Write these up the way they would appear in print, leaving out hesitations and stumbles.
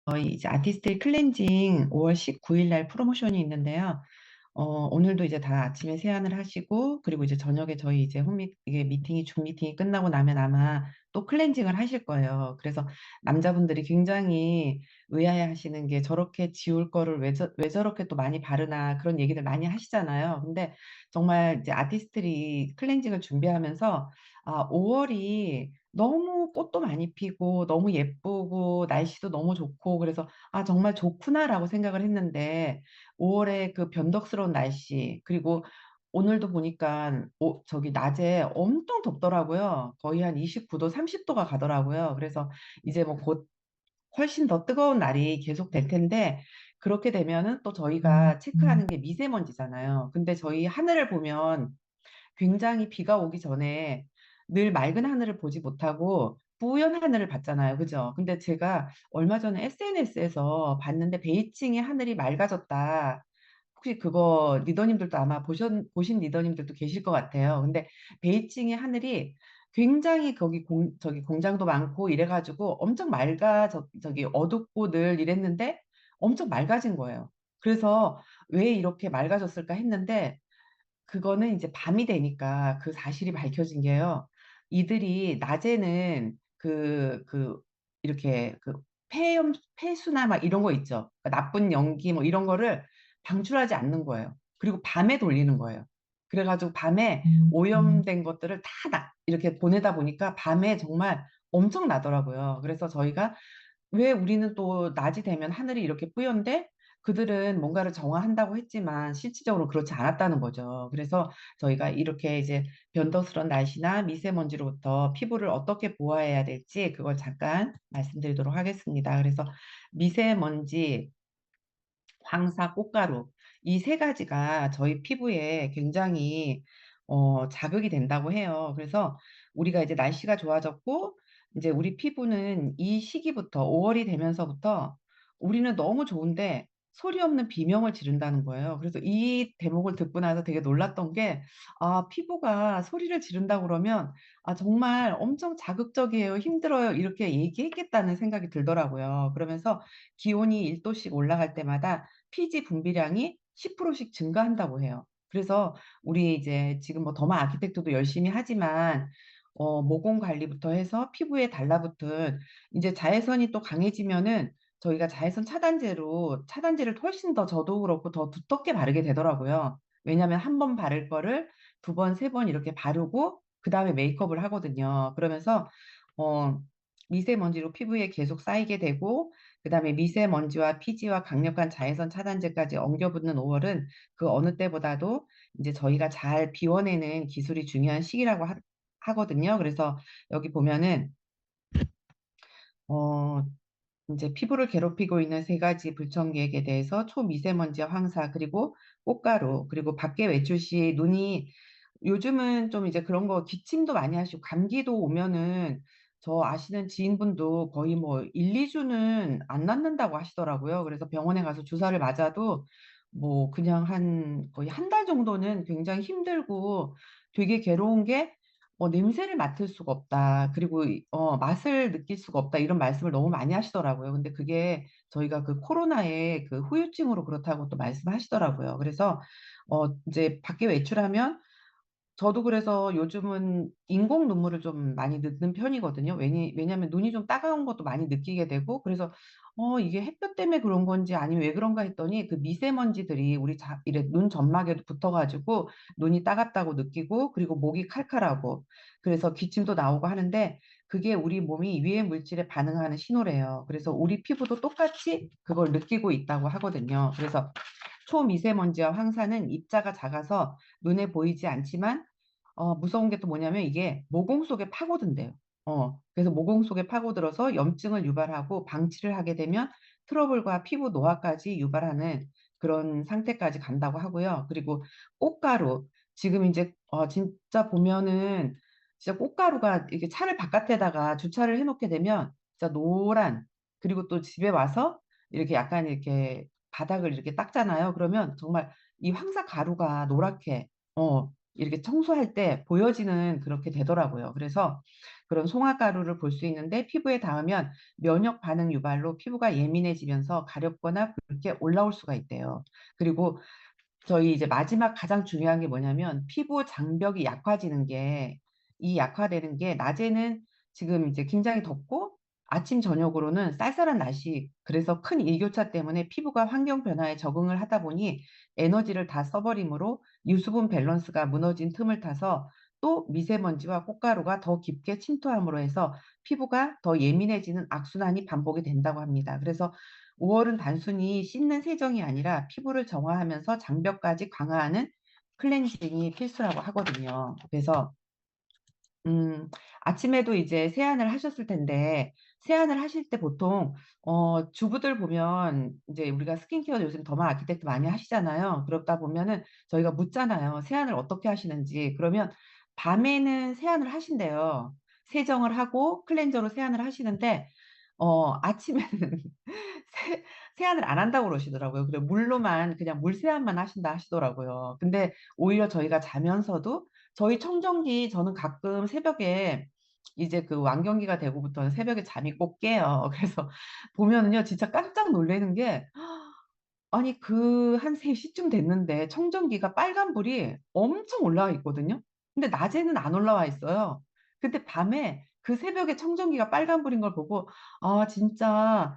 저희 이제 아티스트 클렌징 5월 19일 날 프로모션이 있는데요. 오늘도 이제 다 아침에 세안을 하시고, 그리고 이제 저녁에 저희 이제 이게 줌 미팅이 끝나고 나면 아마 또 클렌징을 하실 거예요. 그래서 남자분들이 굉장히 의아해 하시는 게 저렇게 지울 거를 왜 저렇게 또 많이 바르나 그런 얘기들 많이 하시잖아요. 근데 정말 이제 아티스트들이 클렌징을 준비하면서 5월이 너무 꽃도 많이 피고 너무 예쁘고 날씨도 너무 좋고 그래서 정말 좋구나라고 생각을 했는데 5월에 그 변덕스러운 날씨, 그리고 오늘도 보니까 저기 낮에 엄청 덥더라고요. 거의 한 29도, 30도가 가더라고요. 그래서 이제 뭐 곧 훨씬 더 뜨거운 날이 계속 될 텐데, 그렇게 되면은 또 저희가 체크하는 게 미세먼지잖아요. 근데 저희 하늘을 보면 굉장히 비가 오기 전에 늘 맑은 하늘을 보지 못하고 뿌연 하늘을 봤잖아요. 그죠? 근데 제가 얼마 전에 SNS에서 봤는데 베이징의 하늘이 맑아졌다. 혹시 그거 리더님들도 아마 보신 리더님들도 계실 것 같아요. 근데 베이징의 하늘이 굉장히 저기 공장도 많고 이래가지고 엄청 저기 어둡고 늘 이랬는데 엄청 맑아진 거예요. 그래서 왜 이렇게 맑아졌을까 했는데 그거는 이제 밤이 되니까 그 사실이 밝혀진 게요. 이들이 낮에는 이렇게 폐수나 막 이런 거 있죠. 그러니까 나쁜 연기 뭐 이런 거를 방출하지 않는 거예요. 그리고 밤에 돌리는 거예요. 그래가지고 밤에 오염된 것들을 이렇게 보내다 보니까 밤에 정말 엄청 나더라고요. 그래서 저희가 왜 우리는 또 낮이 되면 하늘이 이렇게 뿌연데 그들은 뭔가를 정화한다고 했지만 실질적으로 그렇지 않았다는 거죠. 그래서 저희가 이렇게 이제 변덕스러운 날씨나 미세먼지로부터 피부를 어떻게 보호해야 될지 그걸 잠깐 말씀드리도록 하겠습니다. 그래서 미세먼지, 황사, 꽃가루 이 세 가지가 저희 피부에 굉장히 자극이 된다고 해요. 그래서 우리가 이제 날씨가 좋아졌고 이제 우리 피부는 이 시기부터 5월이 되면서부터 우리는 너무 좋은데 소리 없는 비명을 지른다는 거예요. 그래서 이 대목을 듣고 나서 되게 놀랐던 게 피부가 소리를 지른다고 그러면 정말 엄청 자극적이에요. 힘들어요. 이렇게 얘기했겠다는 생각이 들더라고요. 그러면서 기온이 1도씩 올라갈 때마다 피지 분비량이 10%씩 증가한다고 해요. 그래서 우리 이제 지금 뭐 더마 아키텍트도 열심히 하지만 모공 관리부터 해서 피부에 달라붙은 이제 자외선이 또 강해지면은 저희가 자외선 차단제를 훨씬 더 저도 그렇고 더 두텁게 바르게 되더라고요. 왜냐하면 한 번 바를 거를 두 번, 세 번 이렇게 바르고 그 다음에 메이크업을 하거든요. 그러면서 어, 미세먼지로 피부에 계속 쌓이게 되고 그다음에 미세먼지와 피지와 강력한 자외선 차단제까지 엉겨붙는 5월은 그 어느 때보다도 이제 저희가 잘 비워내는 기술이 중요한 시기라고 하거든요. 그래서 여기 보면은 어, 이제 피부를 괴롭히고 있는 세 가지 불청객에 대해서 초미세먼지와 황사, 그리고 꽃가루, 그리고 밖에 외출 시 눈이 요즘은 좀 이제 그런 거 기침도 많이 하시고 감기도 오면은 저 아시는 지인분도 거의 뭐 1, 2주는 안 낫는다고 하시더라고요. 그래서 병원에 가서 주사를 맞아도 뭐 그냥 거의 한 달 정도는 굉장히 힘들고 되게 괴로운 게 냄새를 맡을 수가 없다. 그리고 맛을 느낄 수가 없다. 이런 말씀을 너무 많이 하시더라고요. 근데 그게 저희가 그 코로나의 그 후유증으로 그렇다고 또 말씀하시더라고요. 그래서 이제 밖에 외출하면 저도 그래서 요즘은 인공 눈물을 좀 많이 넣는 편이거든요. 왜냐하면 눈이 좀 따가운 것도 많이 느끼게 되고, 그래서 이게 햇볕 때문에 그런 건지 아니면 왜 그런가 했더니 그 미세먼지들이 이래 눈 점막에도 붙어가지고 눈이 따갑다고 느끼고, 그리고 목이 칼칼하고, 그래서 기침도 나오고 하는데, 그게 우리 몸이 위해 물질에 반응하는 신호래요. 그래서 우리 피부도 똑같이 그걸 느끼고 있다고 하거든요. 그래서 초미세먼지와 황사는 입자가 작아서 눈에 보이지 않지만 무서운 게 또 뭐냐면 이게 모공 속에 파고든대요. 그래서 모공 속에 파고들어서 염증을 유발하고 방치를 하게 되면 트러블과 피부 노화까지 유발하는 그런 상태까지 간다고 하고요. 그리고 꽃가루. 지금 이제 진짜 보면은 진짜 꽃가루가 이렇게 차를 바깥에다가 주차를 해놓게 되면 진짜 노란, 그리고 또 집에 와서 이렇게 약간 이렇게 바닥을 이렇게 닦잖아요. 그러면 정말 이 황사 가루가 노랗게 이렇게 청소할 때 보여지는 그렇게 되더라고요. 그래서 그런 송화가루를 볼 수 있는데 피부에 닿으면 면역 반응 유발로 피부가 예민해지면서 가렵거나 붉게 올라올 수가 있대요. 그리고 저희 이제 마지막 가장 중요한 게 뭐냐면 피부 장벽이 약화지는 게 이 약화되는 게 낮에는 지금 이제 굉장히 덥고 아침 저녁으로는 쌀쌀한 날씨 그래서 큰 일교차 때문에 피부가 환경 변화에 적응을 하다 보니 에너지를 다 써버리므로 유수분 밸런스가 무너진 틈을 타서 또 미세먼지와 꽃가루가 더 깊게 침투함으로 해서 피부가 더 예민해지는 악순환이 반복이 된다고 합니다. 그래서 5월은 단순히 씻는 세정이 아니라 피부를 정화하면서 장벽까지 강화하는 클렌징이 필수라고 하거든요. 그래서 아침에도 이제 세안을 하셨을 텐데 세안을 하실 때 보통 주부들 보면 이제 우리가 스킨케어 요즘 더마 아키텍트 많이 하시잖아요. 그러다 보면은 저희가 묻잖아요. 세안을 어떻게 하시는지. 그러면 밤에는 세안을 하신대요. 세정을 하고 클렌저로 세안을 하시는데 아침에는 세, 세안을 안 한다고 그러시더라고요. 그래 물로만 그냥 물 세안만 하신다 하시더라고요. 근데 오히려 저희가 자면서도 저희 청정기 저는 가끔 새벽에 이제 그 완경기가 되고부터는 새벽에 잠이 꼭 깨요. 그래서 보면은요 진짜 깜짝 놀라는 게 아니 그 한 3시쯤 됐는데 청정기가 빨간불이 엄청 올라와 있거든요. 근데 낮에는 안 올라와 있어요. 근데 밤에 그 새벽에 청정기가 빨간불인 걸 보고 아 진짜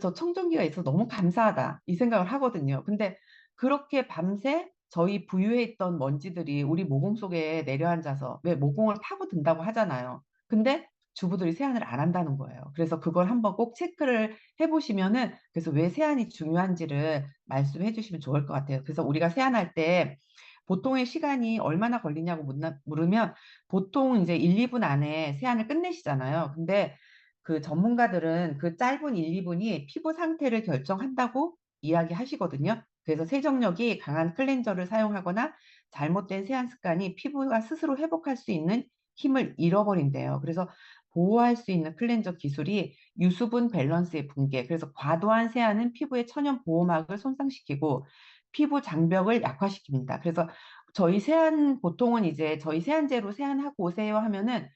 저 청정기가 있어서 너무 감사하다 이 생각을 하거든요. 근데 그렇게 밤새 저희 부유에 있던 먼지들이 우리 모공 속에 내려앉아서 왜 모공을 파고든다고 하잖아요. 근데 주부들이 세안을 안 한다는 거예요. 그래서 그걸 한번 꼭 체크를 해보시면은 그래서 왜 세안이 중요한지를 말씀해 주시면 좋을 것 같아요. 그래서 우리가 세안할 때 보통의 시간이 얼마나 걸리냐고 물으면 보통 이제 1, 2분 안에 세안을 끝내시잖아요. 근데 그 전문가들은 그 짧은 1, 2분이 피부 상태를 결정한다고 이야기하시거든요. 그래서 세정력이 강한 클렌저를 사용하거나 잘못된 세안 습관이 피부가 스스로 회복할 수 있는 힘을 잃어버린대요. 그래서 보호할 수 있는 클렌저 기술이 유수분 밸런스의 붕괴. 그래서 과도한 세안은 피부의 천연 보호막을 손상시키고 피부 장벽을 약화시킵니다. 그래서 저희 세안 보통은 이제 저희 세안제로 세안하고 오세요 하면은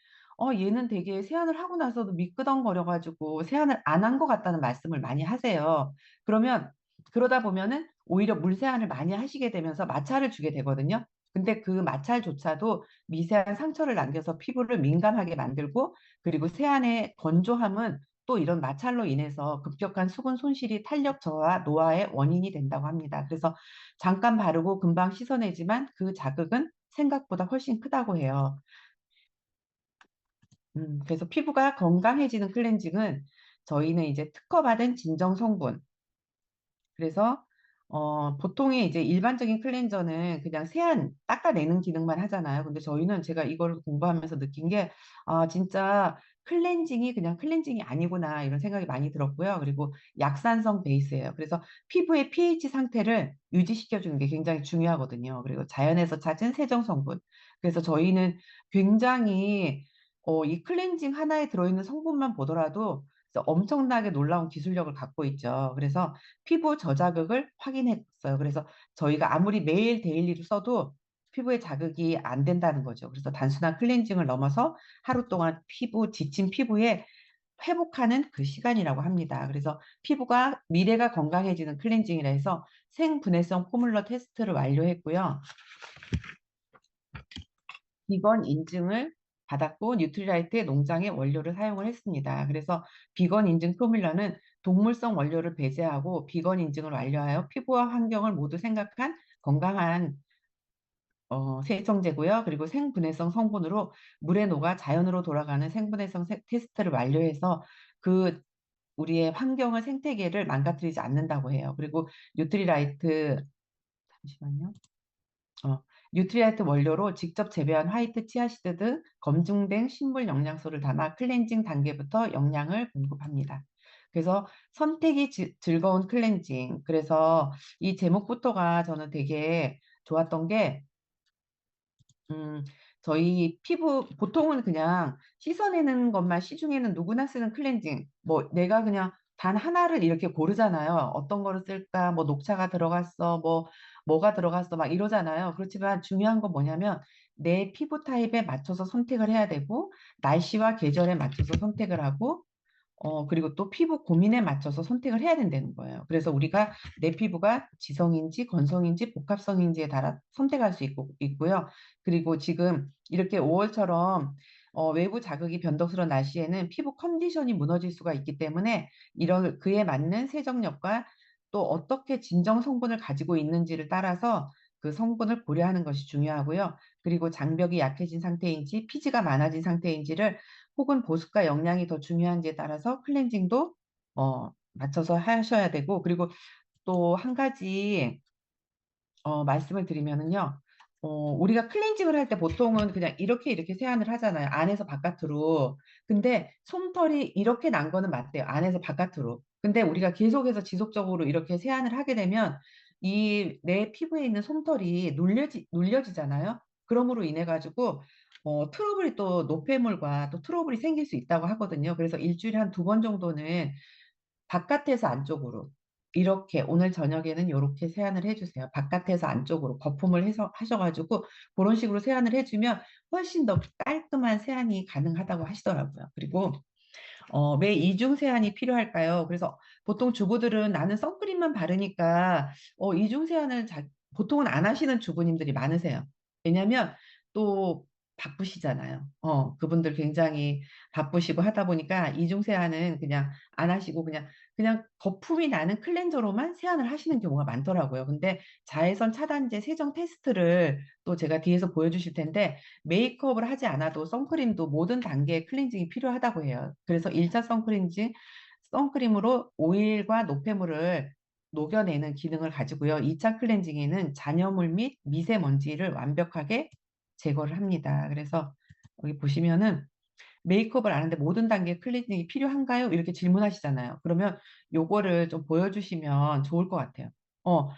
얘는 되게 세안을 하고 나서도 미끄덩거려가지고 세안을 안 한 것 같다는 말씀을 많이 하세요. 그러면 그러다 보면은 오히려 물세안을 많이 하시게 되면서 마찰을 주게 되거든요. 근데 그 마찰조차도 미세한 상처를 남겨서 피부를 민감하게 만들고 그리고 세안의 건조함은 또 이런 마찰로 인해서 급격한 수분 손실이 탄력 저하, 노화의 원인이 된다고 합니다. 그래서 잠깐 바르고 금방 씻어내지만 그 자극은 생각보다 훨씬 크다고 해요. 그래서 피부가 건강해지는 클렌징은 저희는 이제 특허받은 진정 성분, 그래서 보통의 이제 일반적인 클렌저는 그냥 세안 닦아내는 기능만 하잖아요. 근데 저희는 제가 이걸 공부하면서 느낀 게, 아, 진짜 클렌징이 그냥 클렌징이 아니구나, 이런 생각이 많이 들었고요. 그리고 약산성 베이스예요. 그래서 피부의 pH 상태를 유지시켜주는 게 굉장히 중요하거든요. 그리고 자연에서 찾은 세정 성분. 그래서 저희는 굉장히 이 클렌징 하나에 들어있는 성분만 보더라도 진짜 엄청나게 놀라운 기술력을 갖고 있죠. 그래서 피부 저자극을 확인했어요. 그래서 저희가 아무리 매일 데일리로 써도 피부에 자극이 안 된다는 거죠. 그래서 단순한 클렌징을 넘어서 하루 동안 지친 피부에 회복하는 그 시간이라고 합니다. 그래서 피부가 미래가 건강해지는 클렌징이라 해서 생분해성 포뮬러 테스트를 완료했고요. 비건 인증을 받았고 뉴트리라이트의 농장의 원료를 사용을 했습니다. 그래서 비건 인증 포뮬러는 동물성 원료를 배제하고 비건 인증을 완료하여 피부와 환경을 모두 생각한 건강한 세정제고요. 그리고 생분해성 성분으로 물에 녹아 자연으로 돌아가는 생분해성 테스트를 완료해서 그 우리의 환경을 생태계를 망가뜨리지 않는다고 해요. 그리고 뉴트리라이트 잠시만요. 뉴트리아이트 원료로 직접 재배한 화이트 치아시드 등 검증된 식물 영양소를 담아 클렌징 단계부터 영양을 공급합니다. 그래서 선택이 즐거운 클렌징. 그래서 이 제목부터가 저는 되게 좋았던 게 음, 저희 피부, 보통은 그냥 씻어내는 것만 시중에는 누구나 쓰는 클렌징. 뭐, 내가 그냥 단 하나를 이렇게 고르잖아요. 어떤 거를 쓸까? 뭐, 녹차가 들어갔어. 뭐가 들어갔어. 막 이러잖아요. 그렇지만 중요한 건 뭐냐면, 내 피부 타입에 맞춰서 선택을 해야 되고, 날씨와 계절에 맞춰서 선택을 하고, 그리고 또 피부 고민에 맞춰서 선택을 해야 된다는 거예요. 그래서 우리가 내 피부가 지성인지 건성인지 복합성인지에 따라 선택할 수 있고요. 그리고 지금 이렇게 5월처럼 외부 자극이 변덕스러운 날씨에는 피부 컨디션이 무너질 수가 있기 때문에 이런 그에 맞는 세정력과 또 어떻게 진정 성분을 가지고 있는지를 따라서 그 성분을 고려하는 것이 중요하고요. 그리고 장벽이 약해진 상태인지 피지가 많아진 상태인지를 혹은 보습과 영양이 더 중요한지에 따라서 클렌징도 맞춰서 하셔야 되고, 그리고 또 한 가지 말씀을 드리면은요. 우리가 클렌징을 할 때 보통은 그냥 이렇게 이렇게 세안을 하잖아요. 안에서 바깥으로. 근데 솜털이 이렇게 난 거는 맞대요. 안에서 바깥으로. 근데 우리가 계속해서 지속적으로 이렇게 세안을 하게 되면 이 내 피부에 있는 솜털이 눌려지잖아요. 그러므로 인해 가지고 트러블이 또 노폐물과 또 트러블이 생길 수 있다고 하거든요. 그래서 일주일에 한 두 번 정도는 바깥에서 안쪽으로 이렇게 오늘 저녁에는 요렇게 세안을 해주세요. 바깥에서 안쪽으로 거품을 해서 하셔가지고 그런 식으로 세안을 해주면 훨씬 더 깔끔한 세안이 가능하다고 하시더라고요. 그리고 왜 이중 세안이 필요할까요? 그래서 보통 주부들은 나는 선크림만 바르니까 이중 세안을 보통은 안 하시는 주부님들이 많으세요. 왜냐면 또 바쁘시잖아요. 그분들 굉장히 바쁘시고 하다 보니까 이중 세안은 그냥 안 하시고 그냥 거품이 나는 클렌저로만 세안을 하시는 경우가 많더라고요. 근데 자외선 차단제 세정 테스트를 또 제가 뒤에서 보여주실 텐데 메이크업을 하지 않아도 선크림도 모든 단계의 클렌징이 필요하다고 해요. 그래서 1차 선크림으로 오일과 노폐물을 녹여내는 기능을 가지고요. 2차 클렌징에는 잔여물 및 미세먼지를 완벽하게 제거를 합니다. 그래서 여기 보시면은 메이크업을 안 하는데 모든 단계 클렌징이 필요한가요? 이렇게 질문하시잖아요. 그러면 요거를 좀 보여주시면 좋을 것 같아요. 어,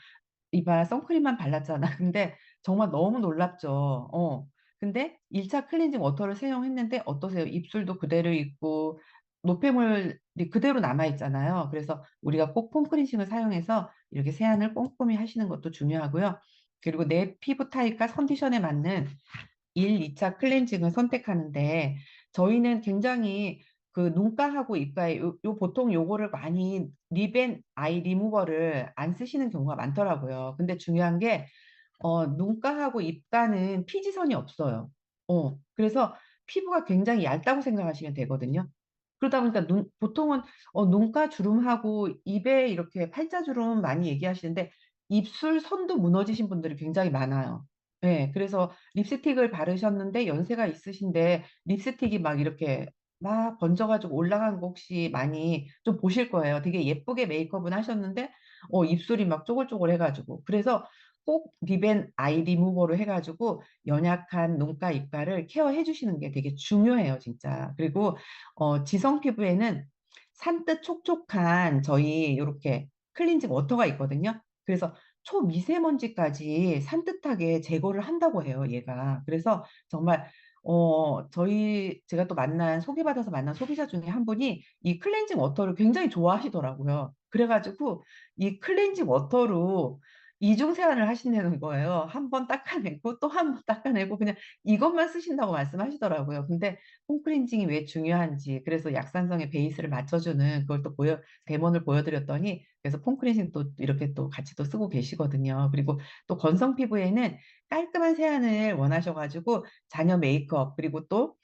이봐, 선크림만 발랐잖아. 근데 정말 너무 놀랍죠. 근데 1차 클렌징 워터를 사용했는데 어떠세요? 입술도 그대로 있고, 노폐물이 그대로 남아있잖아요. 그래서 우리가 꼭 폼클렌징을 사용해서 이렇게 세안을 꼼꼼히 하시는 것도 중요하고요. 그리고 내 피부 타입과 컨디션에 맞는 1, 2차 클렌징을 선택하는데 저희는 굉장히 그 눈가하고 입가에 보통 요거를 많이 립 앤 아이 리무버를 안 쓰시는 경우가 많더라고요. 근데 중요한 게 눈가하고 입가는 피지선이 없어요. 그래서 피부가 굉장히 얇다고 생각하시면 되거든요. 그러다 보니까 보통은 눈가 주름하고 입에 이렇게 팔자주름 많이 얘기하시는데 입술 선도 무너지신 분들이 굉장히 많아요. 네, 그래서 립스틱을 바르셨는데 연세가 있으신데 립스틱이 막 이렇게 막 번져가지고 올라간 거 혹시 많이 좀 보실 거예요. 되게 예쁘게 메이크업은 하셨는데 입술이 막 쪼글쪼글 해가지고 그래서 꼭 립앤 아이 리무버로 해가지고 연약한 눈가 입가를 케어해 주시는 게 되게 중요해요, 진짜. 그리고 지성 피부에는 산뜻 촉촉한 저희 이렇게 클렌징 워터가 있거든요. 그래서 초미세먼지까지 산뜻하게 제거를 한다고 해요, 얘가. 그래서 정말 제가 또 소개받아서 만난 소비자 중에 한 분이 이 클렌징 워터를 굉장히 좋아하시더라고요. 그래가지고 이 클렌징 워터로 이중 세안을 하신다는 거예요. 한 번 닦아내고 또 한 번 닦아내고 그냥 이것만 쓰신다고 말씀하시더라고요. 근데 폼클렌징이 왜 중요한지 그래서 약산성의 베이스를 맞춰주는 그걸 또 데모를 보여드렸더니 그래서 폼클렌징 또 이렇게 또 같이 또 쓰고 계시거든요. 그리고 또 건성 피부에는 깔끔한 세안을 원하셔가지고 잔여 메이크업 그리고 또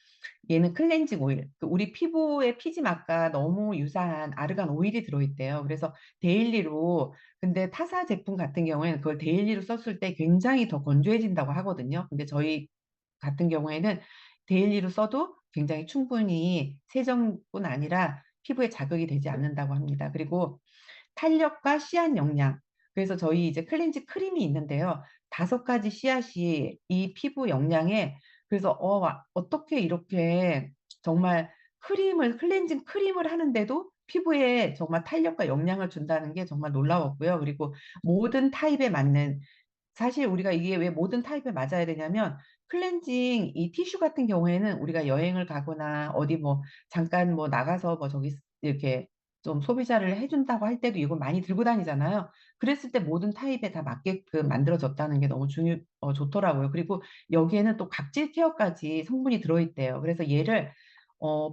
얘는 클렌징 오일. 우리 피부의 피지막과 너무 유사한 아르간 오일이 들어있대요. 그래서 데일리로, 근데 타사 제품 같은 경우에는 그걸 데일리로 썼을 때 굉장히 더 건조해진다고 하거든요. 근데 저희 같은 경우에는 데일리로 써도 굉장히 충분히 세정뿐 아니라 피부에 자극이 되지 않는다고 합니다. 그리고 탄력과 씨앗 영양. 그래서 저희 이제 클렌징 크림이 있는데요. 5가지 씨앗이 이 피부 영양에 그래서 어떻게 이렇게 정말 클렌징 크림을 하는데도 피부에 정말 탄력과 영양을 준다는 게 정말 놀라웠고요. 그리고 모든 타입에 맞는 사실 우리가 이게 왜 모든 타입에 맞아야 되냐면 클렌징 이 티슈 같은 경우에는 우리가 여행을 가거나 어디 뭐 잠깐 뭐 나가서 뭐 저기 이렇게 좀 소비자를 해준다고 할 때도 이걸 많이 들고 다니잖아요. 그랬을 때 모든 타입에 다 맞게끔 만들어졌다는 게 너무 좋더라고요. 그리고 여기에는 또 각질 케어까지 성분이 들어있대요. 그래서 얘를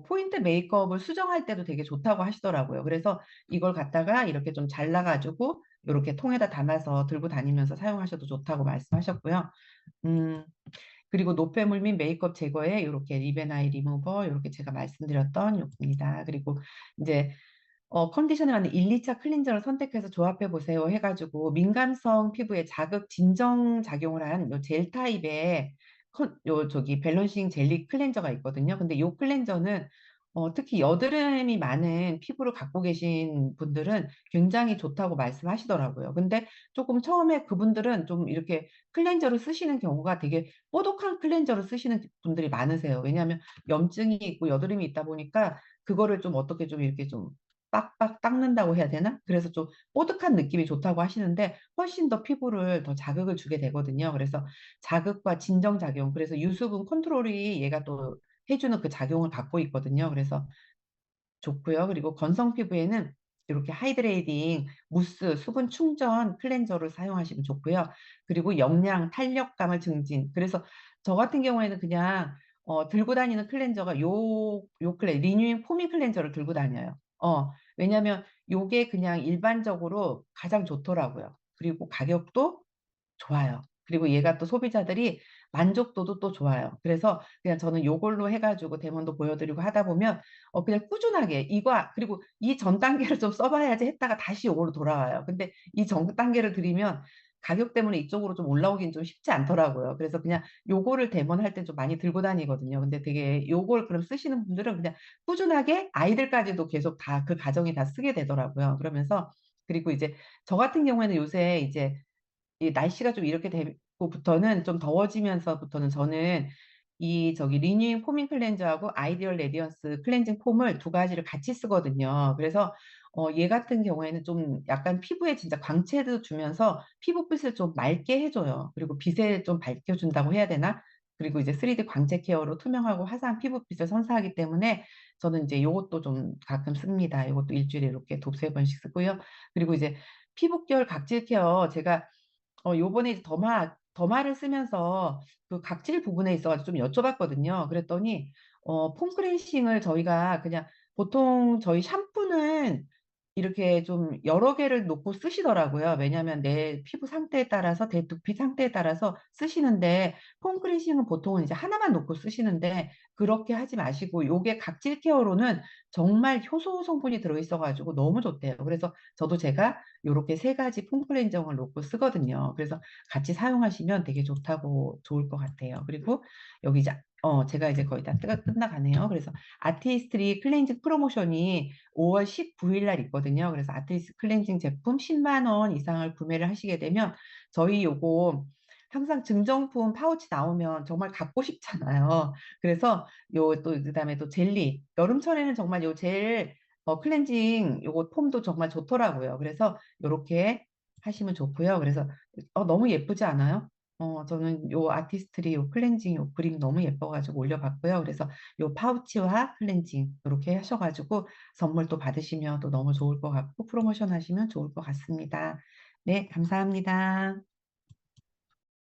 포인트 메이크업을 수정할 때도 되게 좋다고 하시더라고요. 그래서 이걸 갖다가 이렇게 좀 잘라가지고 이렇게 통에다 담아서 들고 다니면서 사용하셔도 좋다고 말씀하셨고요. 음, 그리고 노폐물 및 메이크업 제거에 이렇게 리벤아이 리무버 이렇게 제가 말씀드렸던 요입니다. 그리고 이제 컨디션에 맞는 1, 2차 클렌저를 선택해서 조합해 보세요 해가지고 민감성 피부에 자극 진정 작용을 한 요 젤 타입의 요 저기 밸런싱 젤리 클렌저가 있거든요. 근데 요 클렌저는 특히 여드름이 많은 피부를 갖고 계신 분들은 굉장히 좋다고 말씀하시더라고요. 근데 조금 처음에 그분들은 좀 이렇게 클렌저를 쓰시는 경우가 되게 뽀독한 클렌저를 쓰시는 분들이 많으세요. 왜냐하면 염증이 있고 여드름이 있다 보니까 그거를 좀 어떻게 좀 이렇게 좀 빡빡 닦는다고 해야 되나? 그래서 좀 뽀득한 느낌이 좋다고 하시는데 훨씬 더 피부를 더 자극을 주게 되거든요. 그래서 자극과 진정작용, 그래서 유수분 컨트롤이 얘가 또 해주는 그 작용을 갖고 있거든요. 그래서 좋고요. 그리고 건성 피부에는 이렇게 하이드레이딩, 무스, 수분 충전 클렌저를 사용하시면 좋고요. 그리고 영양, 탄력감을 증진. 그래서 저 같은 경우에는 그냥 들고 다니는 클렌저가 리뉴잉 포밍 클렌저를 들고 다녀요. 왜냐면 요게 그냥 일반적으로 가장 좋더라고요. 그리고 가격도 좋아요. 그리고 얘가 또 소비자들이 만족도도 또 좋아요. 그래서 그냥 저는 요걸로 해가지고 데모도 보여드리고 하다 보면 그냥 꾸준하게 그리고 이 전 단계를 좀 써봐야지 했다가 다시 요걸로 돌아와요. 근데 이 전 단계를 드리면 가격 때문에 이쪽으로 좀 올라오긴 좀 쉽지 않더라고요. 그래서 그냥 요거를 데모할 때 좀 많이 들고 다니거든요. 근데 되게 요걸 그럼 쓰시는 분들은 그냥 꾸준하게 아이들까지도 계속 다 그 가정이 다 쓰게 되더라고요. 그러면서 그리고 이제 저 같은 경우에는 요새 이제 이 날씨가 좀 이렇게 되고부터는 좀 더워지면서부터는 저는 이 저기 리뉴잉 포밍 클렌저하고 아이디얼 레디언스 클렌징 폼을 두 가지를 같이 쓰거든요. 그래서 얘 같은 경우에는 좀 약간 피부에 진짜 광채도 주면서 피부빛을 좀 맑게 해줘요. 그리고 빛을 좀 밝혀준다고 해야 되나? 그리고 이제 3D 광채 케어로 투명하고 화사한 피부빛을 선사하기 때문에 저는 이제 요것도 좀 가끔 씁니다. 요것도 일주일에 이렇게 두세 번씩 쓰고요. 그리고 이제 피부결 각질 케어 제가 요번에 이제 더마를 쓰면서 그 각질 부분에 있어가지고 좀 여쭤봤거든요. 그랬더니, 폼크렌싱을 저희가 그냥 보통 저희 샴푸는 이렇게 좀 여러 개를 놓고 쓰시더라고요. 왜냐하면 내 피부 상태에 따라서, 내 두피 상태에 따라서 쓰시는데, 폼크렌싱은 보통은 이제 하나만 놓고 쓰시는데, 그렇게 하지 마시고, 요게 각질 케어로는 정말 효소 성분이 들어있어가지고 너무 좋대요. 그래서 저도 제가 요렇게 세 가지 폼클렌저를 놓고 쓰거든요. 그래서 같이 사용하시면 되게 좋을 것 같아요. 그리고 여기 이제 제가 이제 거의 다 끝나가네요. 그래서 아티스트리 클렌징 프로모션이 5월 19일 날 있거든요. 그래서 아티스트 클렌징 제품 10만 원 이상을 구매를 하시게 되면 저희 요거 항상 증정품 파우치 나오면 정말 갖고 싶잖아요. 그래서 요 또 그다음에 또 젤리 여름철에는 정말 클렌징 요거 폼도 정말 좋더라고요. 그래서 요렇게 하시면 좋고요. 그래서 너무 예쁘지 않아요? 저는 요 아티스트리 요 클렌징 요 그림 너무 예뻐가지고 올려봤고요. 그래서 요 파우치와 클렌징 이렇게 하셔가지고 선물 또 받으시면 또 너무 좋을 것 같고 프로모션 하시면 좋을 것 같습니다. 네, 감사합니다.